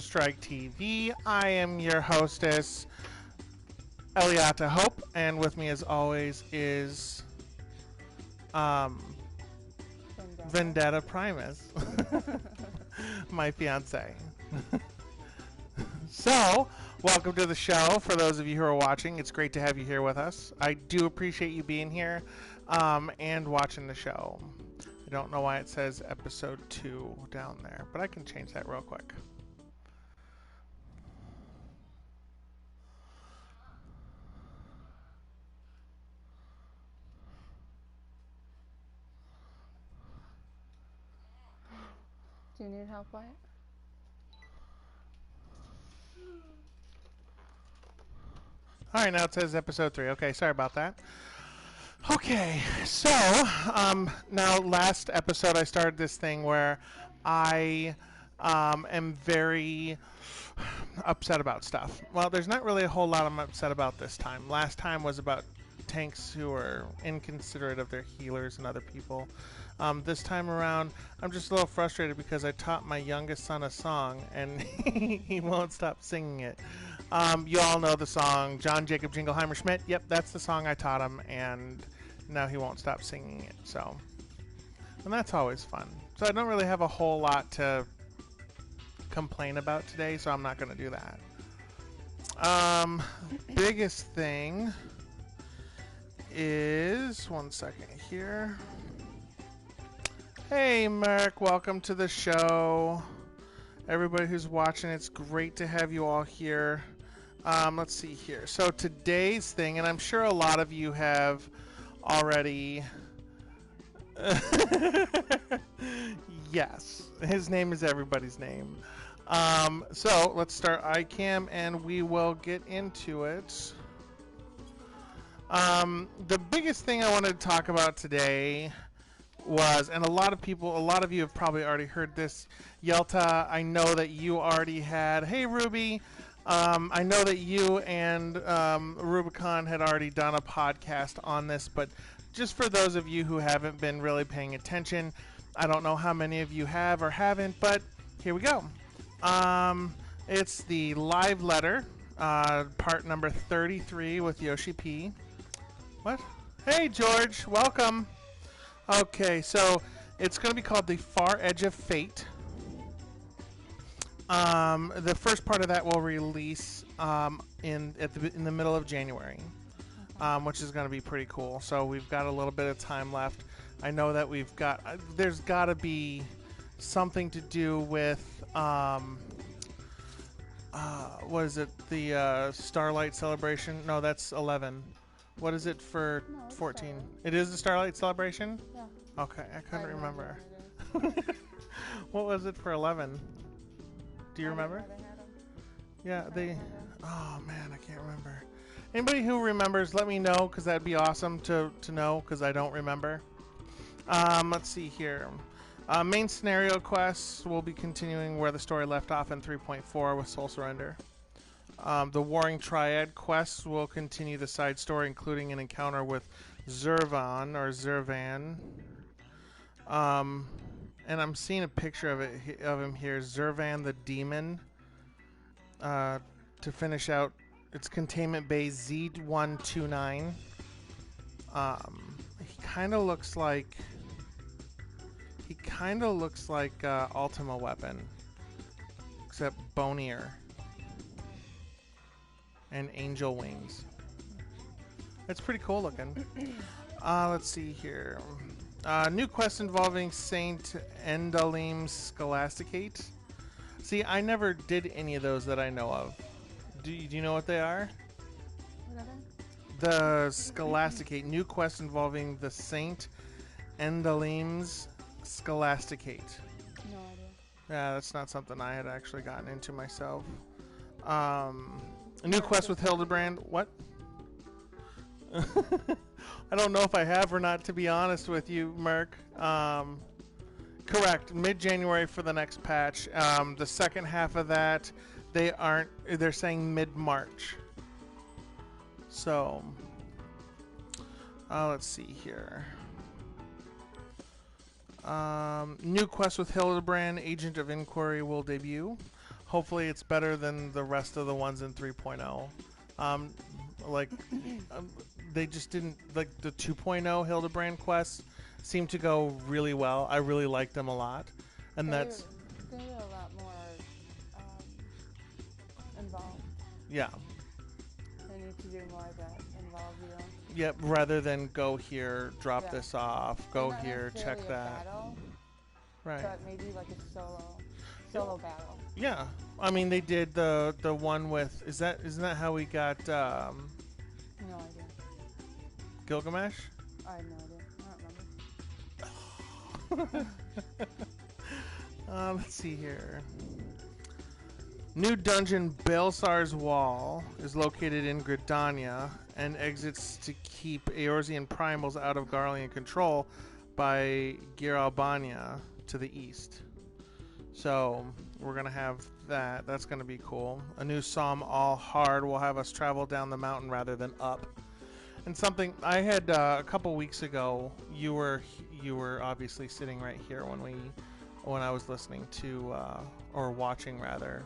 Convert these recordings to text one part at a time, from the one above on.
Strike TV. I am your hostess, Eliata Hope, and with me as always is um, Vendetta Primus, my fiance. So, welcome to the show. For those of you who are watching, it's great to have you here with us. I do appreciate you being here and watching the show. I don't know why it says episode 2 down there, but I can change that real quick. Do you need help, Wyatt? All right, now it says episode 3. Okay, sorry about that. Okay, so now last episode I started this thing where I am very upset about stuff. Well, there's not really a whole lot I'm upset about this time. Last time was about tanks who are inconsiderate of their healers and other people. This time around, I'm just a little frustrated because I taught my youngest son a song and he won't stop singing it. You all know the song, John Jacob Jingleheimer Schmidt. Yep, that's the song I taught him, and now he won't stop singing it. So, and that's always fun. So I don't really have a whole lot to complain about today, so I'm not going to do that. Biggest thing is, one second here. Hey, Merc, welcome to the show. Everybody who's watching, it's great to have you all here. Let's see here. So today's thing, and I'm sure a lot of you have already... Yes, his name is everybody's name. So let's start iCam and we will get into it. The biggest thing I wanted to talk about today was, and a lot of you have probably already heard this. Yelta, I know that you already had, hey Ruby, I know that you and Rubicon had already done a podcast on this, but just for those of you who haven't been really paying attention, I don't know how many of you have or haven't, but here we go. It's the live letter, part number 33 with Yoshi P. What? Hey George, welcome. Okay, so it's going to be called The Far Edge of Fate. The first part of that will release in the middle of January, which is going to be pretty cool. So we've got a little bit of time left. I know that there's got to be something to do with what is it? The Starlight Celebration? No, that's 11. What is it for 14? It is the Starlight Celebration? Yeah. Okay, I couldn't remember. What was it for 11? Do you remember? Yeah, oh man, I can't remember. Anybody who remembers, let me know, because that'd be awesome to know, because I don't remember. Let's see here. Main scenario quests will be continuing where the story left off in 3.4 with Soul Surrender. The Warring Triad quests will continue the side story, including an encounter with Zervan or Zervan. And I'm seeing a picture of him here, Zervan the Demon. To finish out, it's Containment Bay Z129. He kind of looks like Ultima Weapon, except bonier. And angel wings. It's pretty cool looking. Let's see here. New quest involving Saint Endalim's Scholasticate. See, I never did any of those that I know of. Do you know what they are? What are they? The Scholasticate. New quest involving the Saint Endalim's Scholasticate. No idea. Yeah, that's not something I had actually gotten into myself. A new quest with Hildebrand. What? I don't know if I have or not, to be honest with you, Merc. Correct. Mid-January for the next patch. The second half of that, they're saying mid-March. So, let's see here. New quest with Hildebrand, Agent of Inquiry will debut. Hopefully, it's better than the rest of the ones in 3.0. Um, like, um, they just didn't like the 2.0 Hildebrand quests seemed to go really well. I really liked them a lot, and that's they're a lot more involved. yeah. They need to do more that involve you. Yep. Rather than go here, drop this off, go not here, check necessarily a that. battle, Right. but maybe like a solo battle. Yeah. I mean, they did the one with isn't that how we got No idea. Gilgamesh? I have no idea. I don't remember. Let's see here. New dungeon Baelsar's Wall is located in Gridania and exits to keep Eorzean primals out of Garlean control by Giralbania to the east. So we're going to have that. That's going to be cool. A new Psalm All Hard will have us travel down the mountain rather than up. And something I had a couple weeks ago, you were obviously sitting right here when I was listening to or watching rather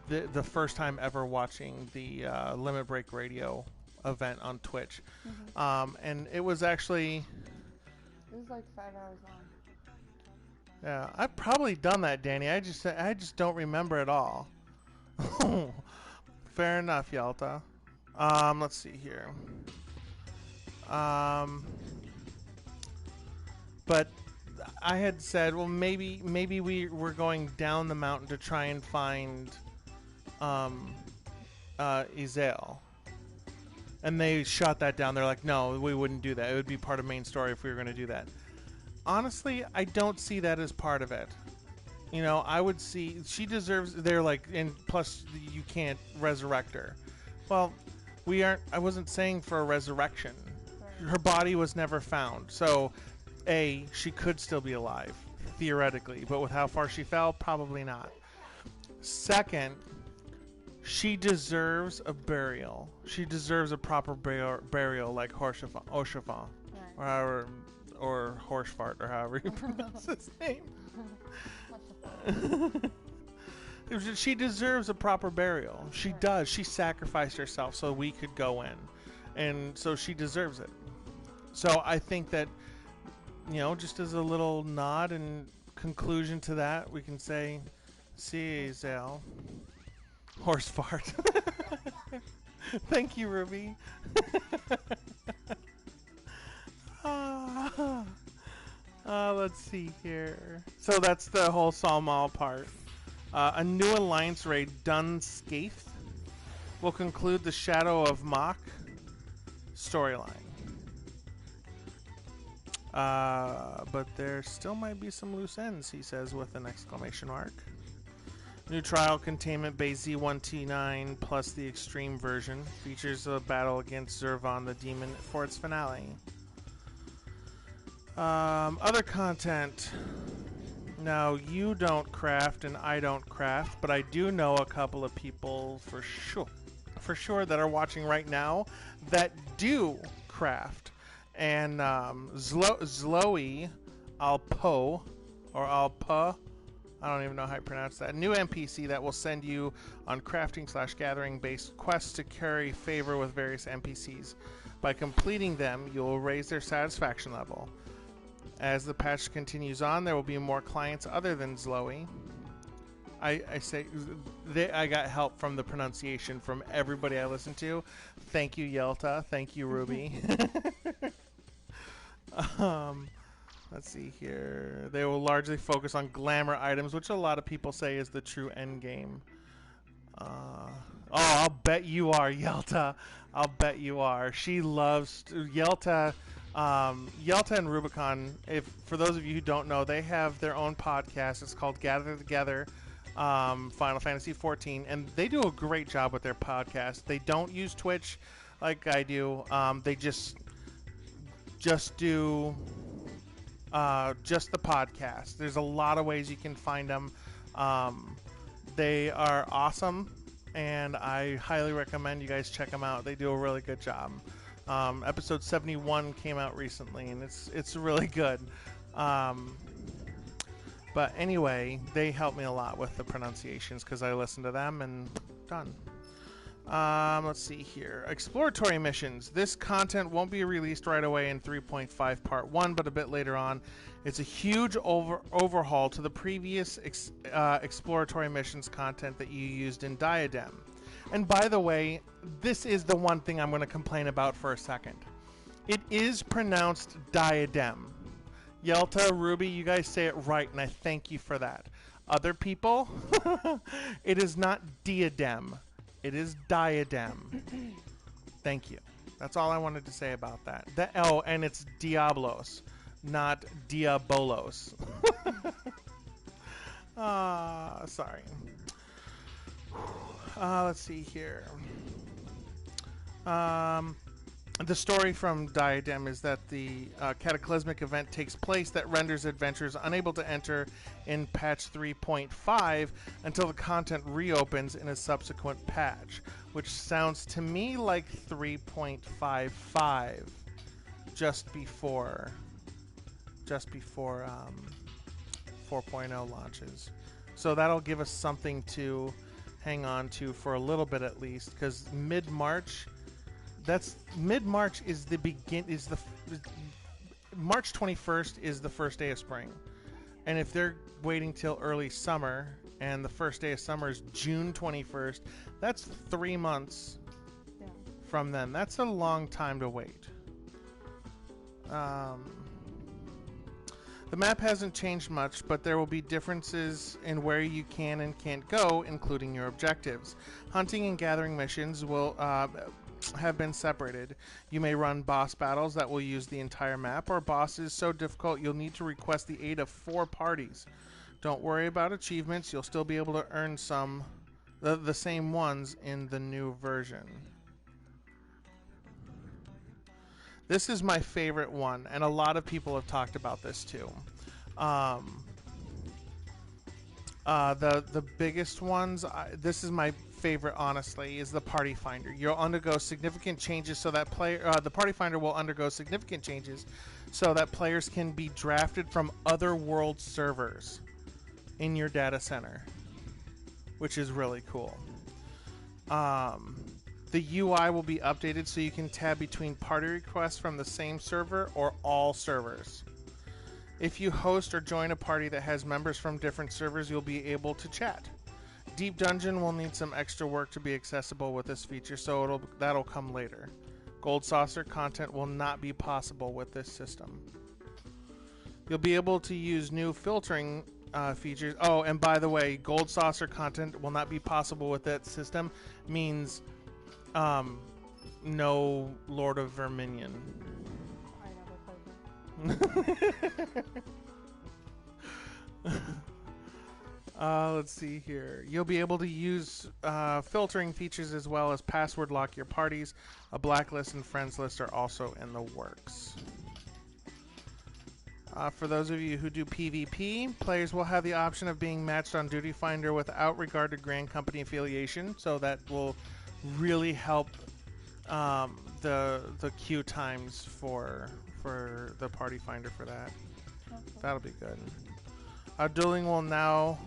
the first time ever watching the Limit Break Radio event on Twitch. And it was actually it was like 5 hours long. Yeah, I've probably done that, Danny. I just don't remember it all. Fair enough, Yalta. Let's see here. But I had said, well, maybe we're going down the mountain to try and find Izael. And they shot that down. They're like, no, we wouldn't do that. It would be part of main story if we were going to do that. Honestly, I don't see that as part of it. You know, I would see she deserves. They're like, and plus you can't resurrect her. Well, we aren't. I wasn't saying for a resurrection. Her body was never found, so she could still be alive theoretically, but with how far she fell, probably not. Second, she deserves a burial. She deserves a proper burial, like Oshafan, or Horsefart, or however you pronounce his name. She deserves a proper burial. She does. She sacrificed herself so we could go in, and so she deserves it. So I think that, you know, just as a little nod and conclusion to that, we can say, "See, Zal, Horsefart." Thank you, Ruby. Let's see here. So that's the whole Salmal part. A new alliance raid, Dun Skaith, will conclude the Shadow of Mach storyline. But there still might be some loose ends, he says with an exclamation mark. New trial containment bay Z1T9 plus the extreme version features a battle against Zervan the Demon for its finale. Other content. Now, you don't craft and I don't craft, but I do know a couple of people for sure that are watching right now that do craft. And Zloe Alpo, or Alpa, I don't even know how to pronounce that. New NPC that will send you on crafting/gathering based quests to curry favor with various NPCs. By completing them, you will raise their satisfaction level. As the patch continues on, there will be more clients other than Zloe. I got help from the pronunciation from everybody I listened to. Thank you, Yelta. Thank you, Ruby. Let's see here. They will largely focus on glamour items, which a lot of people say is the true end game. I'll bet you are, Yelta. I'll bet you are. She loves Yelta. Yelta and Rubicon, for those of you who don't know, they have their own podcast. It's called Gather Together Final Fantasy XIV, and they do a great job with their podcast. They don't use Twitch like I do. They just do just the podcast. There's a lot of ways you can find them. They are awesome, and I highly recommend you guys check them out. They do a really good job. Episode 71 came out recently, and it's really good. But anyway, they help me a lot with the pronunciations because I listen to them and done. Let's see here. Exploratory missions. This content won't be released right away in 3.5 Part 1, but a bit later on. It's a huge overhaul to the previous exploratory missions content that you used in Diadem. And by the way, this is the one thing I'm going to complain about for a second. It is pronounced Diadem. Yelta, Ruby, you guys say it right, and I thank you for that. Other people, it is not diadem. It is diadem. Thank you. That's all I wanted to say about that. And it's Diablos, not Diabolos. Sorry. Let's see here. The story from Diadem is that the cataclysmic event takes place that renders adventurers unable to enter in patch 3.5 until the content reopens in a subsequent patch, which sounds to me like 3.55, just before 4.0 launches. So that'll give us something to hang on to for a little bit at least, because mid-March. Mid-March is March 21st is the first day of spring. And if they're waiting till early summer and the first day of summer is June 21st, that's 3 months from then. That's a long time to wait. The map hasn't changed much, but there will be differences in where you can and can't go, including your objectives. Hunting and gathering missions will have been separated. You may run boss battles that will use the entire map, or bosses so difficult you'll need to request the aid of 4 parties. Don't worry about achievements, you'll still be able to earn the same ones in the new version. This is my favorite one, and a lot of people have talked about this too. The biggest ones, this is my favorite, honestly, is the Party Finder. You'll undergo significant changes so that the Party Finder will undergo significant changes so that players can be drafted from other world servers in your data center, which is really cool. The UI will be updated so you can tab between party requests from the same server or all servers. If you host or join a party that has members from different servers, you'll be able to chat. Deep Dungeon will need some extra work to be accessible with this feature, so that'll come later. Gold Saucer content will not be possible with this system. You'll be able to use new filtering features. Oh, and by the way, Gold Saucer content will not be possible with that system means no Lord of Verminion. I never played that. Let's see here. You'll be able to use filtering features as well as password lock your parties. A blacklist and friends list are also in the works. For those of you who do PvP, players will have the option of being matched on Duty Finder without regard to Grand Company affiliation, so that will really help the queue times for the Party Finder for that. Okay. That'll be good. Dueling will now,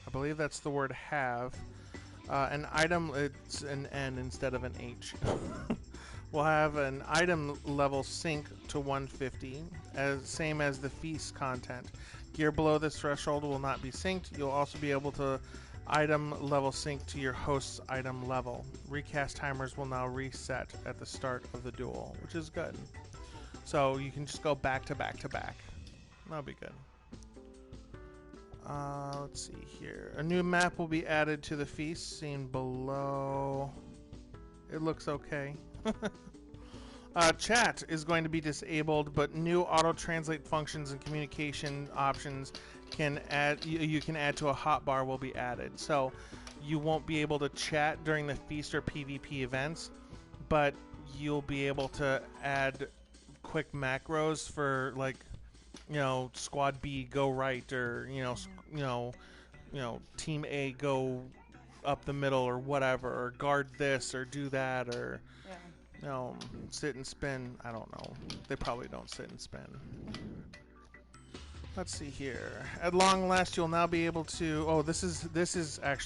I believe that's the word have, an item, it's an N instead of an H. We'll have an item level sync to 150, same as the feast content. Gear below this threshold will not be synced. You'll also be able to item level sync to your host's item level. Recast timers will now reset at the start of the duel, which is good. So you can just go back to back to back. That'll be good. Let's see here. A new map will be added to the feast, seen below. It looks okay. Chat is going to be disabled, but new auto-translate functions and communication options you can add to a hotbar will be added. So you won't be able to chat during the feast or PvP events, but you'll be able to add quick macros for, like, squad B go right, or team A go up the middle, or whatever, or guard this or do that, or sit and spin. I don't know. They probably don't sit and spin. Let's see here. At long last, you'll now be able to. Oh, this is actually